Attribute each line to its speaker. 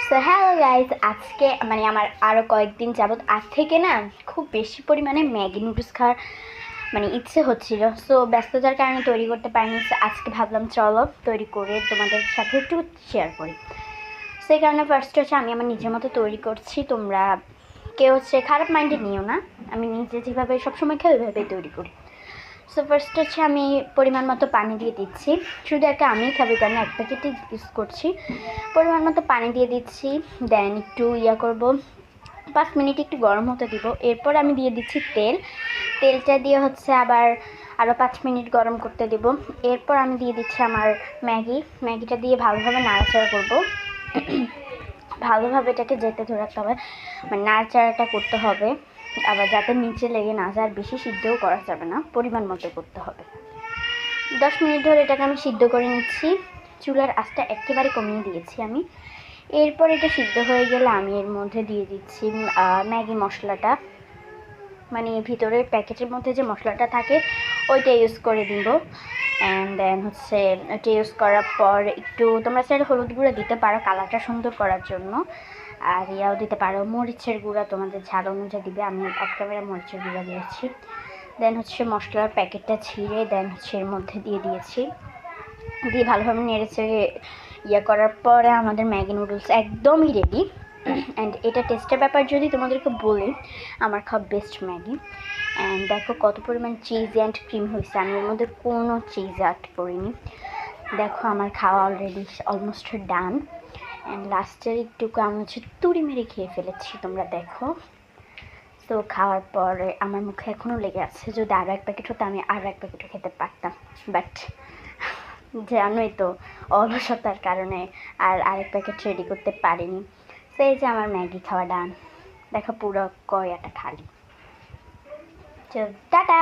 Speaker 1: So hello guys, আজকে মানে আমার আরও কয়েকদিন যাবত আজ থেকে না খুব বেশি পরিমাণে ম্যাগি নুডলস খাওয়ার ইচ্ছে হচ্ছিল। সো ব্যস্ততার কারণে তৈরি করতে পারিনি। সো আজকে ভাবলাম চলো তৈরি করে তোমাদের সাথে একটু শেয়ার করি। সেই কারণে ফার্স্ট হচ্ছে আমি আমার নিজের মতো তৈরি করছি। তোমরা কেউ হচ্ছে খারাপ মাইন্ডে নিও না, আমি নিজে যেভাবে সবসময় খাই ওইভাবেই তৈরি করি। সো ফার্স্ট হচ্ছে আমি পরিমাণ মতো পানি দিয়ে দিচ্ছি। শুধু একটা আমি খাবো কারণ এক প্যাকেটই ইউজ করছি। পরিমাণ মতো পানি দিয়ে দিচ্ছি, দেন একটু করব 5 মিনিট একটু গরম হতে দিব। এরপর আমি দিয়ে দিচ্ছি তেলটা দিয়ে হচ্ছে আবার আরও 5 মিনিট গরম করতে দেব। এরপর আমি দিয়ে দিচ্ছি আমার ম্যাগিটা দিয়ে ভালোভাবে নাড়াচাড়া করব। ভালোভাবে এটাকে যেতে ধরে রাখতে হবে, মানে নাড়াচাড়াটা করতে হবে আবার যাতে নিচে লেগে না যায়। আর বেশি সিদ্ধও করা যাবে না, পরিমাণ মতো করতে হবে। 10 মিনিট ধরে এটাকে আমি সিদ্ধ করে নিচ্ছি। চুলার আঁচটা একেবারে কমিয়ে দিয়েছি আমি। এরপর এটা সিদ্ধ হয়ে গেলে আমি এর মধ্যে দিয়ে দিচ্ছি ম্যাগি মশলাটা, মানে ভিতরের প্যাকেটের মধ্যে যে মশলাটা থাকে ওইটা ইউজ করে দিব। অ্যান্ড দেন হচ্ছে ওইটা ইউজ করার পর একটু তোমরা চাইলে হলুদ গুঁড়া দিতে পারো কালারটা সুন্দর করার জন্য, আর ইয়াও দিতে পারো মরিচের গুঁড়া, তোমাদের ঝাল অনুযায়ী দিবে। আমি এক ক্যামেরা মরিচের গুঁড়া দিয়েছি। দেন হচ্ছে মশলার প্যাকেটটা ছিঁড়ে দেন হচ্ছে এর মধ্যে দিয়ে দিয়েছি। দিয়ে ভালোভাবে নেড়েচেড়ে করার পরে আমাদের ম্যাগি নুডলস একদমই রেডি। অ্যান্ড এটা টেস্টের ব্যাপার যদি তোমাদেরকে বলি, আমার খাওয়া বেস্ট ম্যাগি। অ্যান্ড দেখো কত পরিমাণ চিজ অ্যান্ড ক্রিম হয়েছে, আমি এর মধ্যে কোনো চিজ অ্যাড করিনি। দেখো আমার খাওয়া অলরেডি অলমোস্ট ডান। অ্যান্ড লাস্টের একটুকু আমি হচ্ছে তুড়ি মেরে খেয়ে ফেলেছি, তোমরা দেখো। তো খাওয়ার পরে আমার মুখে এখনও লেগে আছে, যদি আরও এক প্যাকেট হতো আমি আরও এক প্যাকেটও খেতে পারতাম, বাট জানোই তো অলসতার কারণে আর আরেক প্যাকেট রেডি করতে পারিনি। তো এই যে আমার ম্যাগি খাওয়া ডান, দেখো পুরো কয়াটা খালি। চল টাটা।